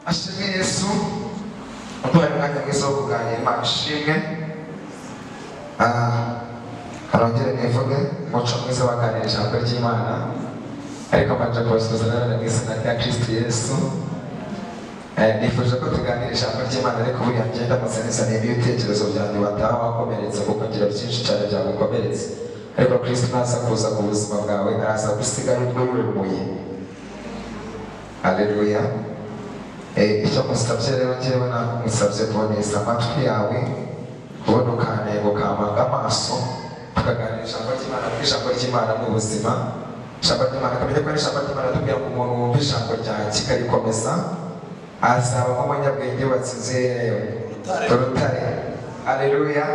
ashimwe Yesu uduhaye umwanya mwiza wo kuganira. Imana ishimwe. Arongere nivuge umuco mwiza waganira ijambo ry'Imana, ariko amanje kubasuzanana mu izina rya Kristo Yesu. Nifuje ko tuganira ijambo ry'Imana, ariko buriya ngenda musanisa n'ibitekerezo byanjye bataha wakomeretse kuko ngira byinshi cyane byagukomeretse, ariko Kristo naza kuza ku buzima bwawe araza gusiga urwo yurumuye. Haleluya. Icyo musabye rero njyewe namusabye kuboneza amatwi yawe, kubona ukantego kamanga amaso, tukaganira ijambo ry'Imana. Ijambo ry'Imana ni ubuzima. Ijambo ry'Imana kamenya ko ari ijambo ry'Imana tubwira ngo umuntu wumva ijambo ryanjye karikomeza azaba nk'umunyabwenge watsinze urutare. Haleluya.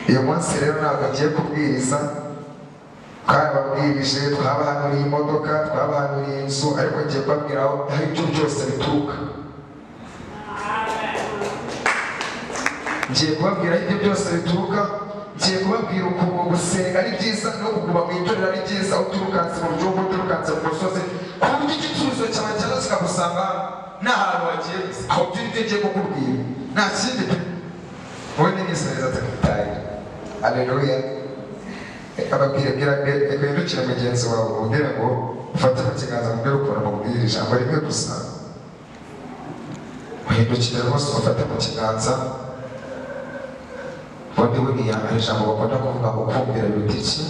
Uyu munsi rero ntabwo ngiye kubwiriza, twababwirije, twabahanuriye imodoka, twabahanuriye inzu, ariko ngiye kubabwira aho ibyo byose bituruka. Ngiye kubabwira ibyo byose bituruka. Ngiye kubabwira ukuntu gusenga ari byiza no kuguma mu itorero ari byiza, uturukanse mu gihugu, uturukanse mu musozi, ku buryo igisubizo cyawe cyaza kikagusanga n'ahantu wagiye gusa. Aho byo nibyo ngiye kukubwira, nta kindi pe. Wowe n'imisoreza atakitaye. Haleluya. Hindukira mugenzi wawe umubwire ngo ufate mu kiganza mubwire ukuntu mubwira ijambo rimwe gusa. Uhindukire rwose ufate mu kiganza. Ubundi buriya hari ijambo bakunda kuvuga ngo kumvira biruta iki?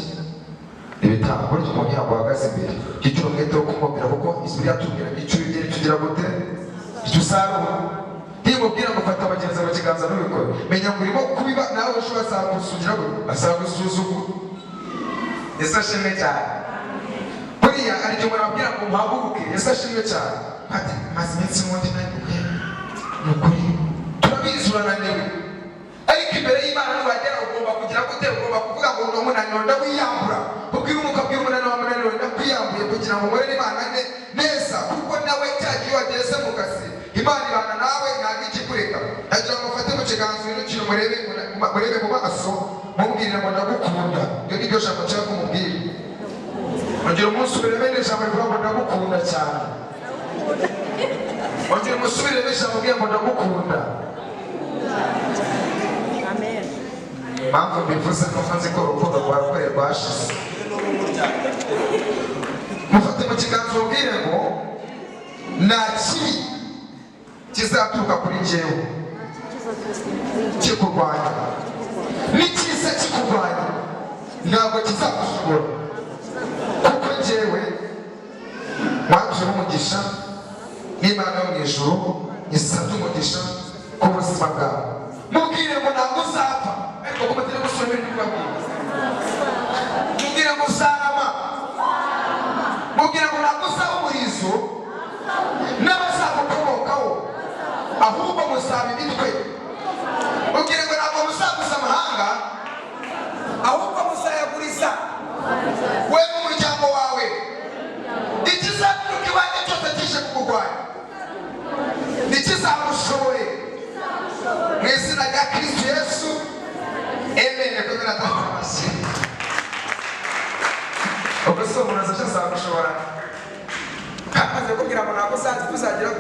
Ibitambo. Burya umuntu yaguhagaze imbere icyo umwete wo kumubwira, kuko ijwi ryatubwira icyo ubigira icyo ugira gute icyo usarura. Niyo umubwira ngo fata mugenzi mu kiganza ntubikore, menya ngo urimo kubiba nawe ushobora azagusugira ngo azagusuzugura. Yesu ashimwe cyane. Buriya ari igihe umuntu ababwira ngo muhaguruke, Yesu ashimwe cyane. Ati maze iminsi mundi nananiwe, ni ukuri turabizi urananiwe, ariko imbere y'Imana nubagera ugomba kugira gute? Ugomba kuvuga ngo ni umunaniro ndawiyambura. Ubwira umukabwira umunaniro wa munaniro ndakwiyambuye kugira ngo umurere Imana neza, kuko nawe cyagiye wageze mu kazi Imana ibana nawe ntabwo ikikureka. Agira ngo ufate mu kiganza uhindukire murebe mu maso, mubwirire ngo ndagukunda. Iyo ni ryo jambo nshaka kumubwira. Ongera umusubiremo ijambo rivuga ngo ndagukunda cyane. Ongera umusubiremo ijambo rivuga ngo ndagukunda. Amen. Mpamvu mbivuze nuko nzi ko urukundo rwawe rwashize. Mufate mu kiganza ubwire ngo nta kibi kizaturuka kuri njyewe kikurwanya, n'ikiza kikurwanya ntabwo kizagushobora, kuko njyewe waje umugisha n'Imana yo mu ijuru isabye umugisha ku buzima bwawe. Mubwire ngo ntabwo uzapfa, ariko kumutera gusubira ibintu bibabwira. Mubwire ngo uzarama. Mubwire ngo ntabwo uzaba umurizo n'abazagukomokaho, ahubwo muzaba imitwe. Mubwire ngo ntabwo muzaguza amahanga, ahubwo muzayaguriza we n'umuryango wawe. Ikizaturuka iwanjye cyose kije kukurwanya ntikizagushobore, mu izina rya Kristo Yesu. Amen. Komera amashyi. Ubwo se umuntu azagushobora kandi amaze kubwira ngo ntabwo uzagira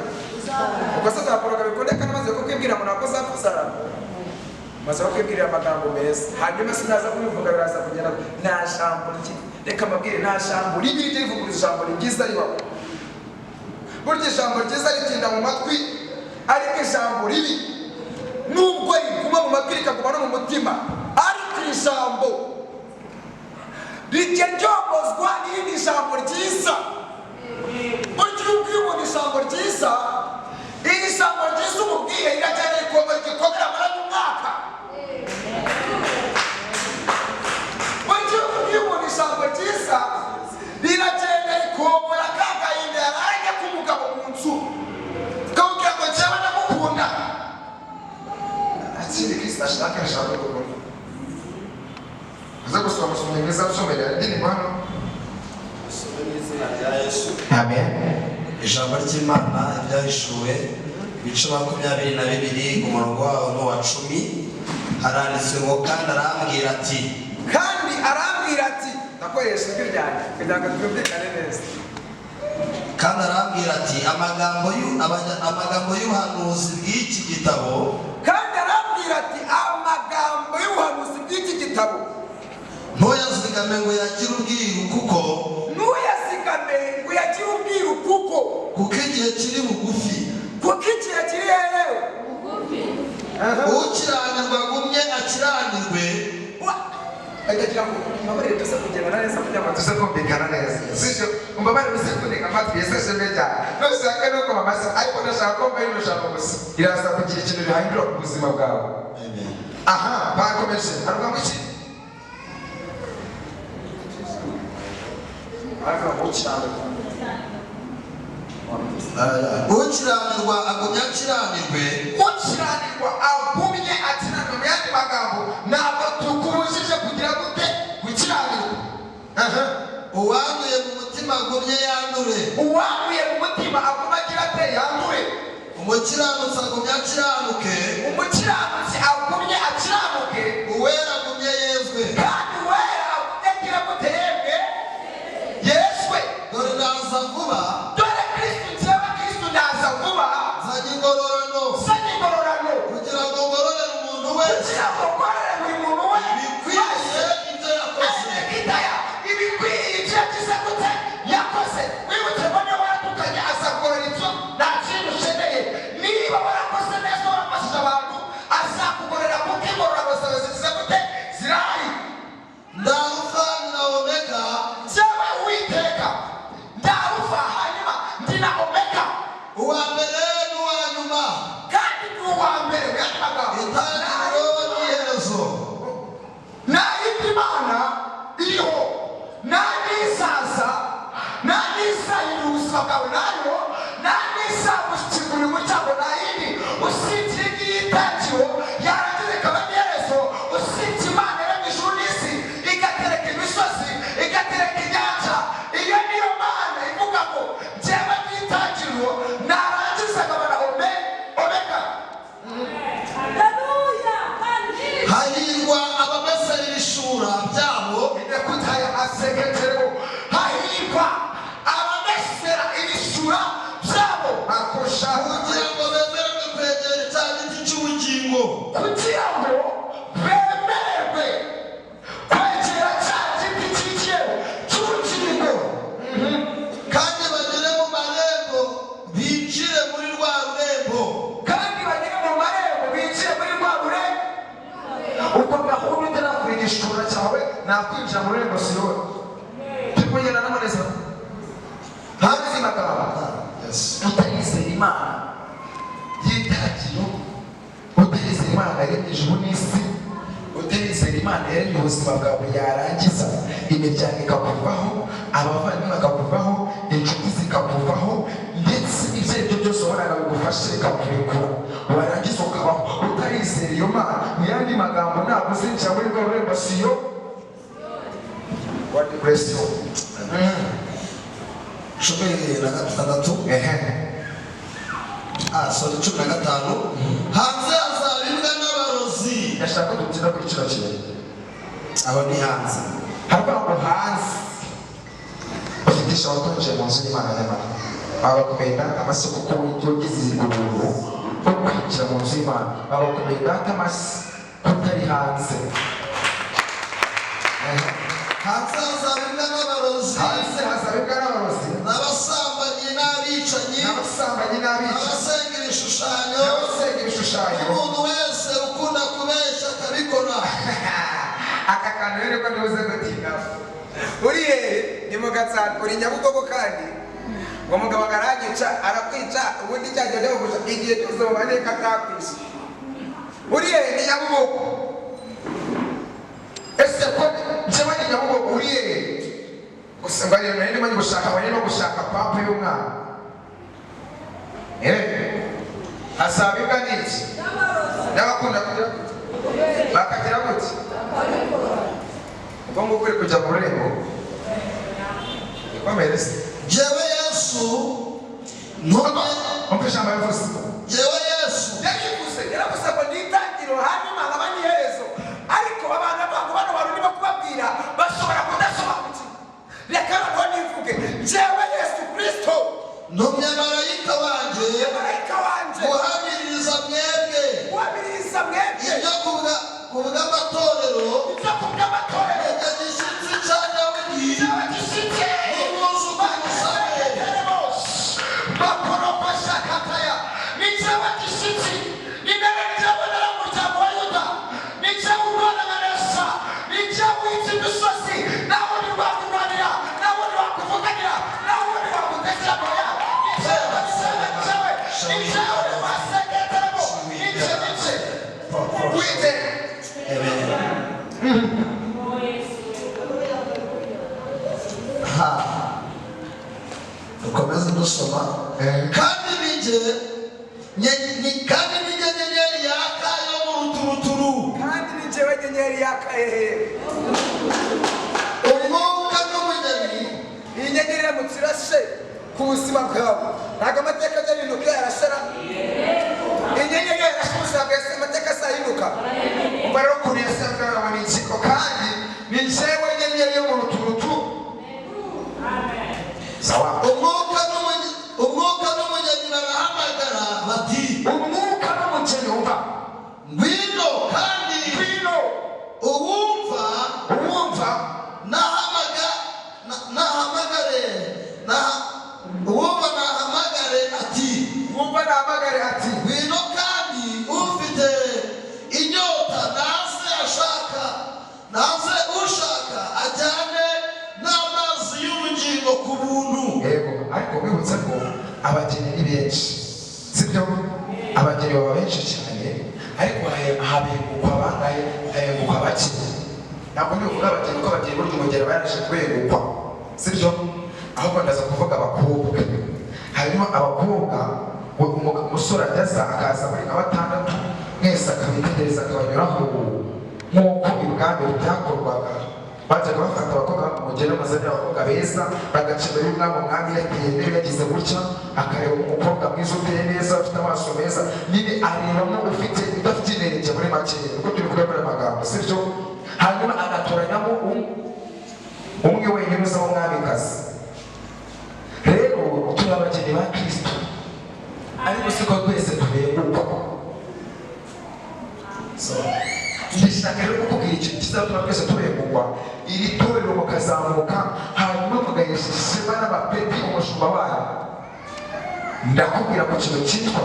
ubwo se azakoroga bikunde, kandi amaze kukwibwira ngo ntabwo uzapfuzara, maze kukwibwirira amagambo meza, hanyuma sinaza kubivuga biraza kugera nta jambo rye. Reka mbabwire, nta jambo ribi rijya rivuguruza ijambo ryiza ribaho. Burya ijambo ryiza ritinda mu matwi, ariko ijambo ribi nubwo riguma mu matwi rikaguma no mu mutima, ariko ijambo rijya ryomozwa n'irindi jambo ryiza. Burya iyo ubwiye umuntu ijambo ryiza, iri jambo ryiza umubwiye riragenda rikomera amaranye umwaka. Burya iyo ubwiye umuntu ijambo ryiza, riragenda rikomera ka gahinda yaranye k'umugabo mu nzu, kamubwira ngo njyewe ndamukunda. Akindi Kristo ashaka ijambo gukunda. Aza gusoma amasomo meza usomera indirimbo hano. Amen. Ijambo ry'Imana ryahishuwe ibice 22 umurongo wawo n'uwa 10 haranditswe ngo kandi arambwira ati, ndakoresha ijwi ryanjye kugira ngo twumvikane neza. kandi arambwira ati amagambo y'ubuhanuzi bw'iki gitabo, kandi arambwira ati amagambo y'ubuhanuzi bw'iki gitabo ntuyazigame ngo yagire ubwiru, kuko igihe kiri bugufi. Ukiranirwa agumye akiranirwe. Akagira ngo mabare tuza kugenda neza kugira ngo tuze kumvikana neza. Sisho umbabare bisekundeka amatwi yeseshe meja. Nusanga nuko mamasa ariko ndashaka ko mbaye nushaka gusa. Iraza kugira ikintu bihindura ku buzima bwawe. Amen. Aha, bakomeje. Aruga muki? Ukiranirwa agumye akiranirwe. Ukiranirwa agumye akiranirwe mu yandi magambo ntabwo tukubujije kugira gute gukiranirwa. Uwanduye mu mutima agumye yandure. Uwanduye mu mutima agumye agira ate yandure. Umukiranutsi agumye akiranuke. Umukiranutsi agumye akiranuke. Uwera agumye yezwe. Kandi uwera agumye agira gute yebwe yezwe. Dore naza vuba. Dore Kristo njyewe Kristo naza vuba. Zanye ingororano. Kugira ngo ngororere umuntu wese. Kugira ngo ngororere buri muntu wese. Bikwiriye ibyo yakoze. Ibikwiriye ibyo yagize gute yakoze. Wibutse ko niba waratukanye azakugorora ibyo nta kintu usheneye. Niba warakoze neza warafashije abantu azakugorora kuko ingororano zawe zigize gute zirahari. Ndarufa na Omega. Jewe Uwiteka ndarufa hanyuma ndi na Omega. Uwa mbere n'uwa nyuma. Kandi ni uwa mbere mwanya magambo. Itangiriro n'iherezo. Nta yindi mana iriho, nta n'izaza, nta n'izahindura ubuzima bwawe nayo, nta n'izabushyigura umuryango nta yindi usibye iby'itangiro yarangiza ikaba n'iherezo, usibye Imana yaremye ijuru n'isi igatereka imisozi igatereka inyanja. Iyo niyo Mana ivuga ngo njyewe n'itangiriro narangiza akabona Omega. Hahirwa abamesera ibishura byabo. Kutaya aseketerebo. Hahirwa abamesera ibishura byabo. Akosha kugira ngo bemererwe kwegera cya giti cy'ubugingo. Kugira ngo bemererwe kwegera cya giti cy'ubugingo. Kandi bagere mu marembo binjire muri rwa rurembo. Kandi bagere mu marembo binjire muri rwa rurembo. Uko gahunda utarakurira igishura cyawe nakwinjira mu rurembo siyowe. Tukugenda n'amaneza. Hanze magambo. Utayizera Imana y'itangiriro, utayizera Imana yaremye ijuru n'isi, utayizera Imana yaremye ubuzima bwawe yarangiza imiryango ikakuvaho, abavandimwe bakakuvaho, inshuti zikakuvaho, ndetse ibyo aribyo byose wabonaga bigufashe bikakurekura, warangiza ukabaho utayizera iyo Mana. Mu yandi magambo ntabwo uzinjira muri rwo rurembo siyo. God bless you. 16. Sorry, 15. Hanze hazaba imbwa n'abarozi. Ndashaka dukina kuri kino kintu. Aho ni hanze. Harba ngo hanze bafitisha abatonje mu nzu y'Imana y'Imana. Abakumenda amasoko ko ugize igururo kwinjira mu nzu y'Imana. Abakumenda atamasi kutari hanze. Hanze hazaba imbwa n'abarozi. Hanze hazaba imbwa n'abarozi. N'abasambanyi n'abicanyi. Abasenga ibishushanyo. Umuntu wese ukunda kubeshya akabikora. Aka kantu rero ko nibuze gutinda. Uri hehe? Ni mu Gatsata, uri Nyabugogo kandi ngo mugabo aragica arakwica ubundi cyajya cyo gusa igihe cyose mubane katakwisha. Uri hehe? Ni Nyabugogo. Ese ko njyewe ni Nyabugogo uri hehe? Gusa ngo rero ndimo gushaka bari no gushaka papa y'umwana. Asabika n'iki? N'abakunda kujya bakagira gute? Ubwo ngubwo uri kujya mu rurembo. Ikomereze. Jewe Yesu umva ijambo yavuze. Jewe Yesu yaravuze ngo n'itangiriro hanyuma nkaba n'iherezo. Ariko abana bangu bano bantu niba kubabwira bashobora kudasobanukirwa. Reka noneho nivuge. Jewe Yesu Kristo ntumye marayika wanjye guhamiriza mwebwe ibyo kuvuga amatorero igishyitsi cya dawidi n'umwuzukuruza dukomeze dusoma kandi nijye nyenyeri yaka yo mu ruturuturu kandi ni jewe nyenyeri yakaye umwuka n'umugeni iyi nyenyeri iramutse irashe ku buzima bwawe ntabwo amateka azahinduka yarashara iyi nyenyeri yarashe ubuzima bwawe amateka azahinduka umva rero ukuntu yasangaga ni insiko kandi ni jewe nyenyeri yo mu ruturuturu sawa umwuka n'umugeni barahamagara bati umwuka n'umugeni umva ngwino kandi ngwino uwumva nahamagare ati wumva nahamagare ati ngwino kandi ufite inyota naze ushaka ajyane n'amazi y'ubugingo ku buntu. yego ariko wibutse ko abageni ni benshi sibyo abageni baba benshi cyane ariko habegukwa bangahe habegukwa bake ntabwo ndi kuvuga abageni ko abageni burya umugeni baraje kubegukwa sibyo ahubwo ndaza kuvuga abakobwa hanyuma abakobwa umusore ajyaza akaza muri nka batandatu mwese akabitegereza akabanyuraho nk'uko ibwami byakorwaga bajyaga bafata abakobwa umugeni amazina y'abakobwa beza bagacibura umwami yateye intebe yagize gutya akareba umukobwa mwiza uteye neza ufite amaso meza nyine arebamo ufite udafite inenge muri makeya kuko turi kuvuga muri amagambo sibyo hanyuma agatoranyamo umwe wenyine uza w'umwamikazi rero turi abageni ba kristo ariko siko twese tubengukwa ndashaka rero kukubwira ikintu kizatuma twese tubengukwa iri torero mukazamuka hanyuma mugahesha ishema n'abapeti umushumba wayo ndakubwira ku kintu cyitwa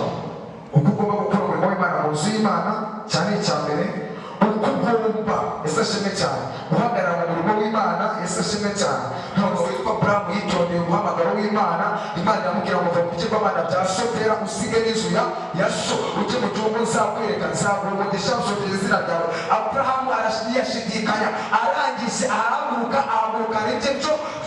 uko ugomba gukora umurimo w'imana mu nzu y'imana cyane icya mbere uko ugomba ese ashimwe cyane guhagarara mu murimo w'imana ese ashimwe cyane ntabwo witwa buramu yitondeye umuhamagaro w'imana imana iramubwira ngo va mu bigirwamana bya sotera usige n'inzu ya so ujye mu gihugu nzakwereka nzaguha umugisha usotera izina ryawe aburahamu yashidikanya arangije ahaguruka n'ibye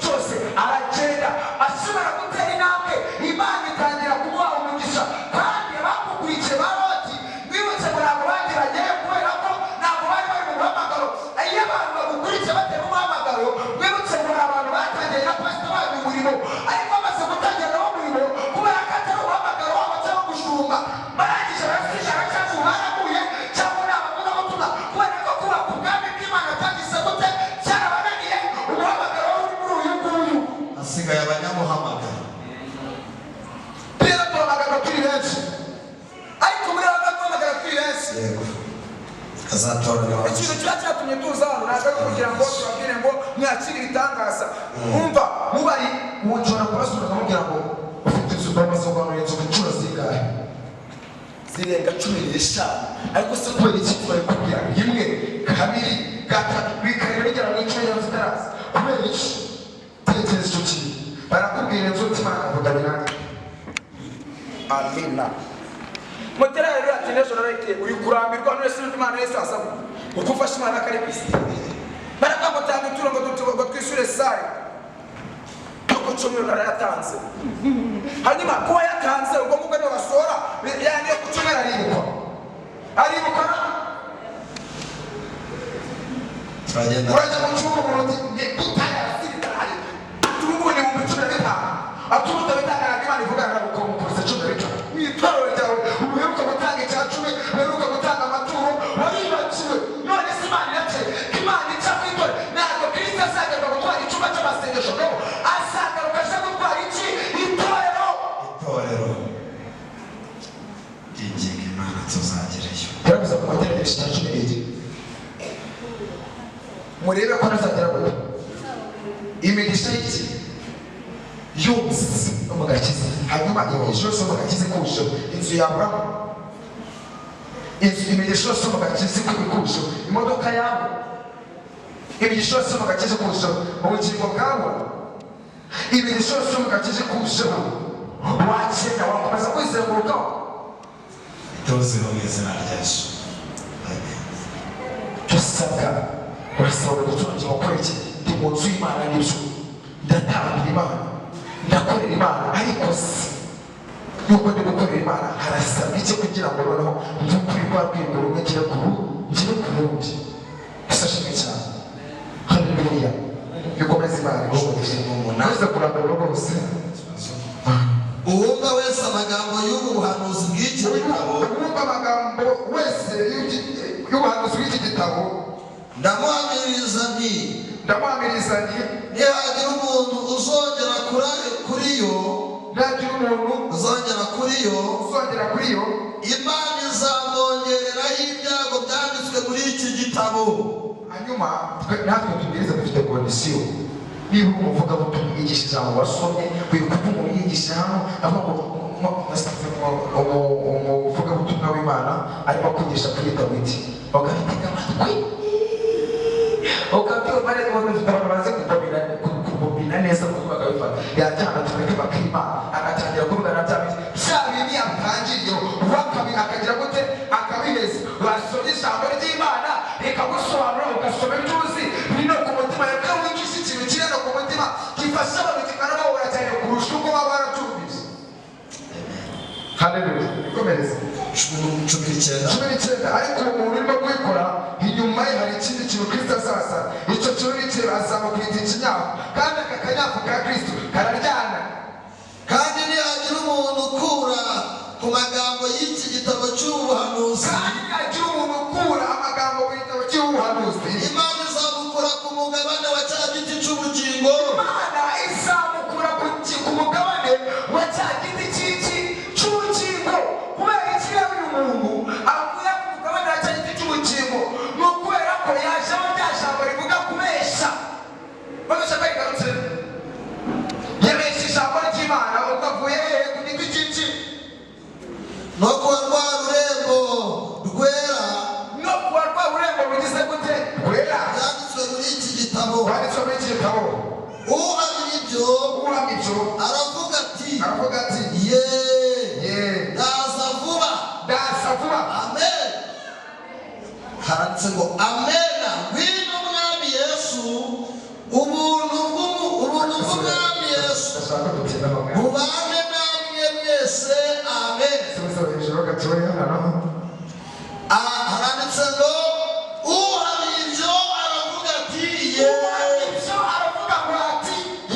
cyose aragenda ashobora gutera intambwe imana itangira kumuha umugisha kandi abamukurikiye ba loti bibutse ngo ntabwo bagiranye kubera ko ntabwo bari bari mu muhamagaro iyo abantu bagukurikiye batera umuhamagaro bibutse ngo ni abantu batangiye na pasita babo umurimo ariko bamaze gutangira nabo umurimo kubera ko atari umuhamagaro wabo cyangwa gushumba barangije barasishara cyangwa baraguye cyangwa ni abavugabutumwa kubera ko kubaka ubwami bw'imana byagize gute cyarabananiye umuhamagaro uri muri uyu nguyu hasigaye abanyamuhamagaro rero tuhamagara turi benshi ariko muri aba tuhamagara turi benshi yego azatoranya ikintu kiba cyatumye tuza hano ntabwo ari kugira ngo tubabwire ngo mwakire ibitangaza umva mubari ushobora kubasura ukamubwira ngo ufite inzu bamaze kuganura inzu ku nshuro zingahe zirenga 15 ariko se kubera iki bari kubwira rimwe kabiri gatatu bikareba bigera mu icumi ya zitaraza kubera iki tekereza icyo kintu barakubwira inzu utimana akavugana nanjye amina mutera rero ati n'ejo narayitiye uri kurambirwa none sinzi imana yesu asaba uko ufashe imana kari ku isi barakagutanga ituro ngo twishyure sare nuko cumi narayatanze hanyuma kuba yatanze ubwo ngubwo niyo basora yani yo ku cumi aribukwa turagenda urajya mu cyumba umuntu uti utayasirikare tumubundi mu bicumi na bitanu aturuta bitangaraga imana ivugana na buko mu kurisa cumi na bitanu mw'itorero ryawe uheruka gutanga icya cumi uheruka gutanga amaturo waribakiwe none se imana irace imana ica mu itorero ntabwo kristo azagaruka gutwara icyumba cy'amasengesho no azagaruka aje gutwara iki itorero ingingo Imana tuzagereyo. yaravuze mu materaniro cya 11 murebe ko nazagera gute imigisha y'iki yose no mu gakiza hanyuma imigisha yose mu gakiza kurusha inzu ya Aburahamu imigisha yose mu gakiza kurusha imodoka yawe imigisha yose mu gakiza kurusha ubugingo bwawe imigisha yose mu gakiza kurusha wakenya wakomeza kwizengurukaho Tuziho mu izina rya Yesu. dusabwa urasabwa gutungira gukora iki ndi mu nzu y'Imana n'ibyo ndatambira Imana ndakorera Imana ariko si yuko ndi gukorera Imana harasabwa iki kugira ngo noneho mvukuri rwa rwego rumwe ngire ku rundi ese ashimwe cyane haleluya bikomeza Imana maze kurambura rwose Uwumva wese amagambo y'ubu buhanuzi bw'iki gitabo, uwumva amagambo wese y'ubuhanuzi bw'iki gitabo ndamuhamiriza nti nihagira umuntu uzongera kuri yo Imana izamwongereraho ibyago byanditswe muri iki gitabo. hanyuma natwe tubwiriza dufite kondisiyo niba uri umuvugabutumwa yigisha ijambo wasomye wibuka ko umuntu yigisha hano avuga ngo umuvugabutumwa w'Imana arimo kwigisha kuri Dawidi bagatega amatwi ukabyumva neza umuntu ufite abantu bazi kumubina neza kuko bakabifata yajyana tumeke bakima agatangira kuvugana bya bintu bya bintu yatangiriye akagira gute akabiheza wasomye ijambo ry'Imana rikagusobanura ugasoma ibyo uzi bino ku mutima reka wigisha ikintu kiri no ku mutima gifasha abantu kikanabahura cyane kurusha uko waba waracyumvise. Haleluya ikomereze 19 ariko umuntu urimo kubikora inyuma ye hari ikindi kintu Kristo azaza icyo kintu ni cyo azamukwita ikinyafu kandi aka kanyafu ka Kristo kararyana kandi nihagira umuntu ukura ku magambo y'iki gitabo cy'ubuhanuzi Imana izamukura ku mugabane wa cya giti cy'ubugingo kubera ikirere umuntu avuye ku mugabane wa cya giti cy'ubugingo ni ukubera ko yajeho rya jambo rivuga kubeshya babeshya ko rigarutse yabeshya ijambo ry'Imana ukavuye ku giti cy'iki no kuba rwa rurembo rwera rugize gute rwera byanditswe muri iki gitabo uhamya ibyo aravuga ati ye ndaza vuba amen haranditse ngo amena ngwino mwami Yesu ubuntu bw'umwami Yesu mubane namwe mwese amen haranditse ngo uhamya ibyo aravuga ati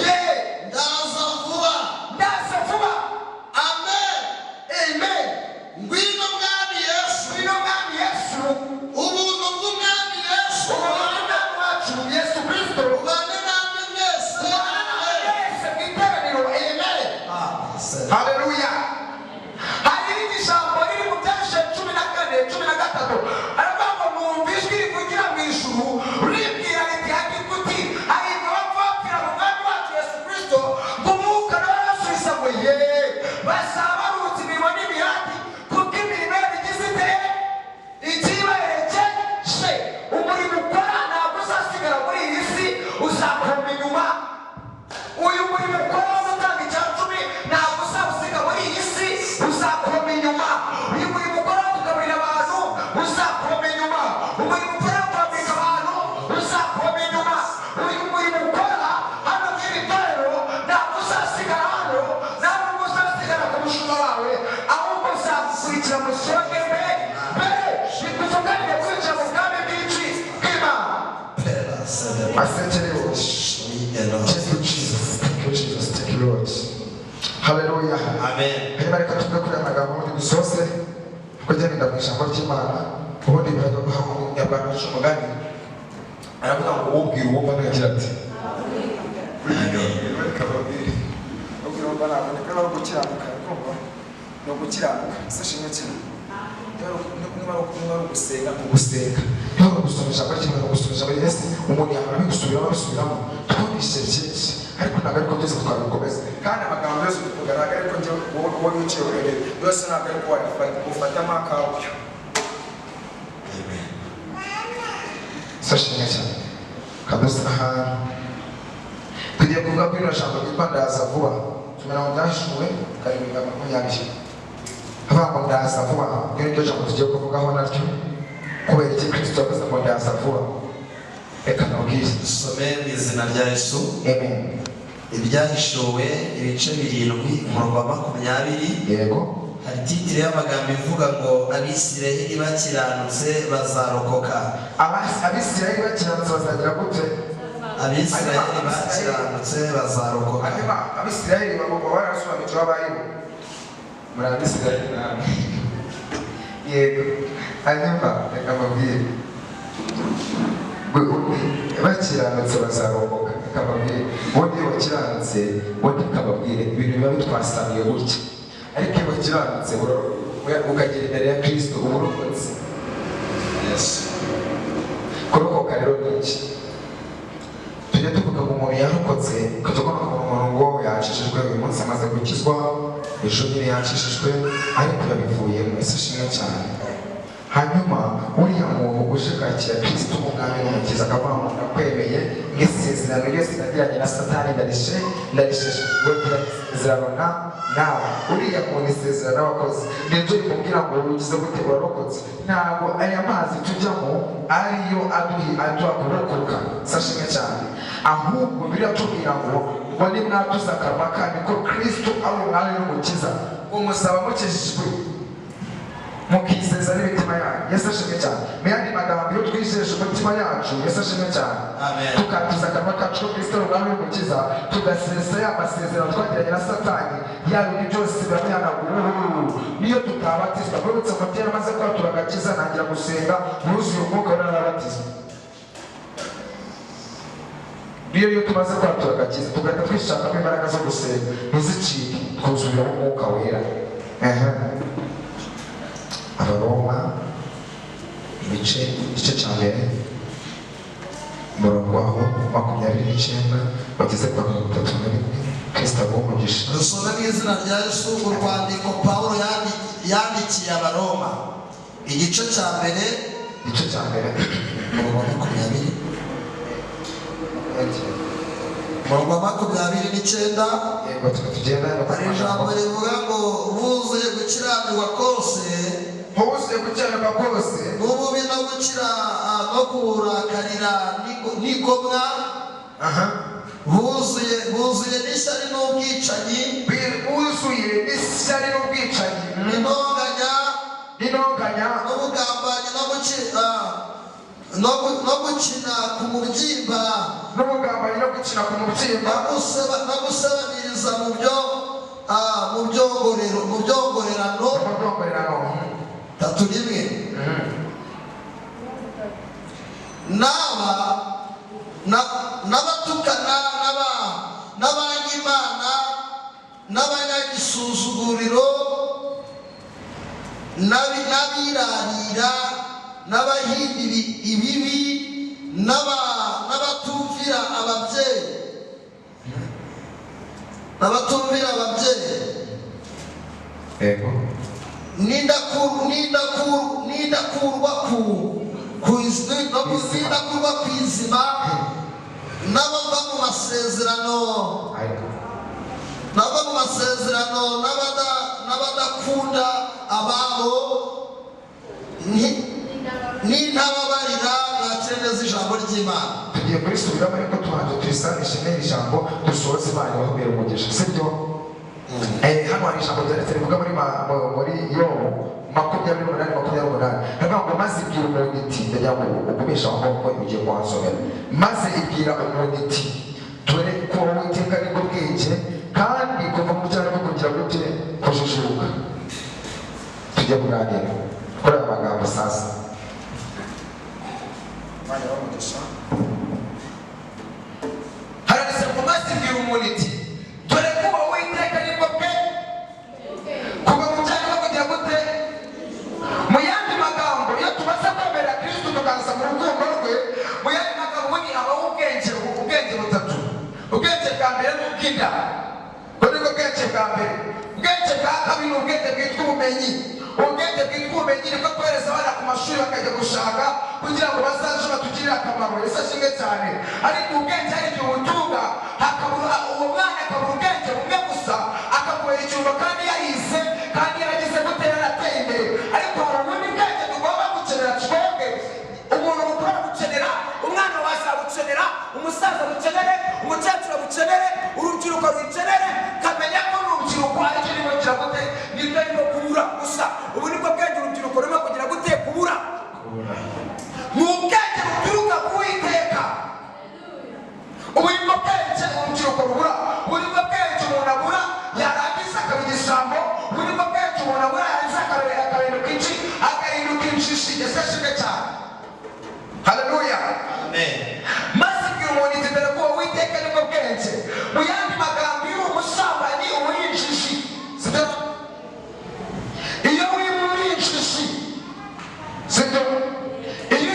ye ndaza vuba amen ngwino mwami Yesu ubuntu bw'umwami Yesu ubane namwe mwese haleluya hari ijambo riri mu byashe 14:13 aravuga ngo mwumva ijwi rivugira mu ijuru ribwira riti hakikuti hahirwa abapfapfira mu mwami wacu Yesu Kristo ngo umwuka nawe arasubiza ngo ye bazaba baruhutse imirimo n'imihati kuko imirimo yabigize iteye ikibaherekeje umurimo ukora ntabwo uzasigara muri iyi si uzakoma inyuma uyu murimo ukora wo gutanga icya 10 ntabwo uzawusiga muri iyi si uzakoma inyuma uyu murimo ukora wo kugaburira abantu uzakoma inyuma umurimo ukora wo kwambika abantu uzakoma inyuma uyu murimo ukora hano muri itorero ntabwo uzasigara hano ntabwo uzasigara ku mushumba wawe ahubwo uzakurikira musonge mbere bikuvuganire kwinjira mu bwami bw'iki bw'Imana asekerewe Jesus, thank you Lord. Hallelujah. Amen. Hanyuma reka tuve kuri aya magambo ubundi dusoze kuko agenda mu ijambo ry'Imana ubundi bajya guha umunyarwanda wacu umugani aravuga ngo ubwira uwumva ntagira ati ubwira uwumva ntaboneka no gukiranuka ni ugukiranuka se shimwe cyane cyumweru gusenga gusenga niho gusoma ijambo ry'Imana gusoma ijambo ry'Yesu umuntu yahora bisubiramo twumvise byinshi ariko ntabwo ariko byose twabikomeza kandi amagambo yose tuvuga ntabwo ariko njye wowe wicaye urebe yose ntabwo ariko wayafata ufatamo akawuyo. sashimwe cyane kadusa ahantu tugiye kuvuga kuri ino jambo ryitwa ndaza vuba tumenya ngo byashuwe karindwi na makumyabiri avuga ngo ndaza vuba kuri iryo jambo tugiye kuvugaho naryo kubera iki Kristo yavuze ngo ndaza vuba. Reka nabwire dusome mu izina rya Yesu. amen. Ibyahishuwe ibice 7 umurongo wa 20. Yego. Hari titire y'amagambo ivuga ngo Abisirayeli bakiranutse bazarokoka. Abisirayeli bakiranutse bazagira gute? Abisirayeli bakiranutse bazarokoka. Abisirayeli bagomba barasobanukirwa abayeho muri Abisirayeli nawe. Yego. Hanyuma reka mbabwire bakiranutse bazarokoka. Reka mbabwire ubundi iyo bakiranutse ubundi kababwire ibintu biba bitwasaniye gutya ariko iyo bakiranutse ukagera imbere ya Kristo uba urokotse. Kurokoka rero ni iki? Tujya tuvuga ngo umuntu yarokotse ukajya ubona umuntu ngo yacishijwe uyu munsi amaze gukizwa ejo nyine yacishijwe ariko yabivuyemo. Ese ashimwe cyane. Hanyuma uriya muntu uje kwakira Kristo nk'umwami n'umukiza akavuga ngo ndakwemeye nk'isezerano ryose nagiranye na Satani ndarisheshejwe isezerano nawe uriya muntu isezerano wakoze nibyo bimubwira ngo ugize gute urarokotse. Ntabwo aya mazi tujyamo ariyo aduha kurokoka. Sashimwe cyane. Ahubwo biratubwira ngo nimwatuza akanwa kanyu ko Kristo ari umwami n'umukiza umusaba mukijijwe mukizeza n'imitima yanyu. Yesu ashimwe cyane. Mu yandi magambo iyo twijeje umutima yacu Yesu ashimwe cyane tukatuza akanwa kacu ko Kristo ari umwami n'umukiza tugasesa ya masezerano twagiranye na Satani yaba ibi byose biramuhanagura. Niyo tutabatizwa uretse mutera maze kwatura agakiza ntangira gusenga nuzuye umwuka w'arabatizwa. Iyo tumaze kwatura agakiza tugahita twishakamo imbaraga zo gusenga ntizicike twuzuramo umwuka wera. Abaroma igice cya mbere umurongo waho 29 bageze kwa 31. Kristo agumugisha. Dusome mu izina rya Yesu urwandiko Pawulo yandikiye Abaroma igice cya mbere umurongo wa 20 umurongo wa 29. Yego tugenda hari ijambo rivuga ngo buzuye gukiranirwa kose n'ububi no gukira no kuburakarira n'igomwa buzuye n'ishyari n'ubwicanyi n'intonganya n'ubugambanyi no gukina ku mubyimba no gusabiriza mu byongorerano 3:1 n'abatukana n'abanyimana n'abanyagisuzuguriro n'abirarira n'abahinda ibibi n'abatumvira ababyeyi Yego. Nindakurwa ku izima n'abava mu masezerano n'abadakunda ababo n'intababarira mwakire neza ijambo ry'Imana. Tugiye kurisubiramo ariko tubanje turisanishe n'iri jambo dusohoze Imana ibahobera umugisha sibyo? Hano hari ijambo ryanditse rivuga muri Yobu 28:28 havuga ngo maze ibwira umuntu iti ndagira ngo ugumisha amaboko ugiye kuhasomera maze ibwira umuntu iti dore ko Uwiteka ari bwo bwenge kandi kuva mu byaha no kugira gute kujijuka. Tujye kuganira kuri aya magambo sasa. Haranditse ngo maze ibwira umuntu iti dore ko Uwiteka ari bwo bwenge kuva mu byaha no kugira gute. Mu yandi magambo iyo bwitwa ubumenyi. Ubwenge bwitwa ubumenyi nibwo twohereza abana ku mashuri bakajya gushaka kugira ngo bazaje batugirire akamaro. Yesu ashimwe cyane. Ariko ubwenge hari igihe ubutunga hakabura uwo mwana akabura ubwenge bumwe gusa akakubera icyumba kandi yarize kandi yaragize gute yarateye imbere. Ariko hari ubundi bwenge tugomba gukenera twebwe. Umuntu mukuru abukenera, umwana wese abukenera, umusaza abukenere, umukecuru abukenere, urubyiruko rukenere. Kamenya ko urubyiruko ari cyo rimo kigira gute nibwo rimo kubura gusa. Ubu nibwo bwenge urubyiruko rurimo kugira gute kubura. Mu bwenge buturuka ku Uwiteka. Ubu nibwo bwenge urubyiruko rubura. Ubu nibwo bwenge umuntu abura yarangiza akaba igisambo. Ubu nibwo bwenge umuntu abura yarangiza akahinduka iki agahinduka injiji. Yesu ashimwe cyane. Haleluya. Amen. Maze igihe umuntu itendera ko Uwiteka nibwo bwenge. Mu yandi magambo iyo umusambanyi uba uri injiji. Sibyo? Iyo uri injiji. Sibyo? Iyo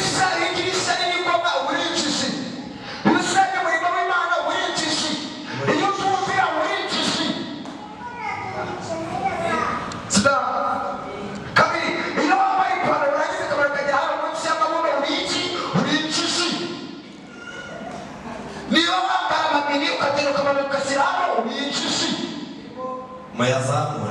ugira ishyari n'ingoma uba uri injiji. Iyo usanga umurimo w'Imana uba uri injiji. Iyo utumvira uba uri injiji. Sibyo? Kabiri, iyo wambaye ipantaro urangiza ikamara ukagera hano munsi y'amabuno uri iki? Uri injiji. Niyo wambara amabini ukagenda ukamanuka ugashyira hano uri injiji. Muyazamura.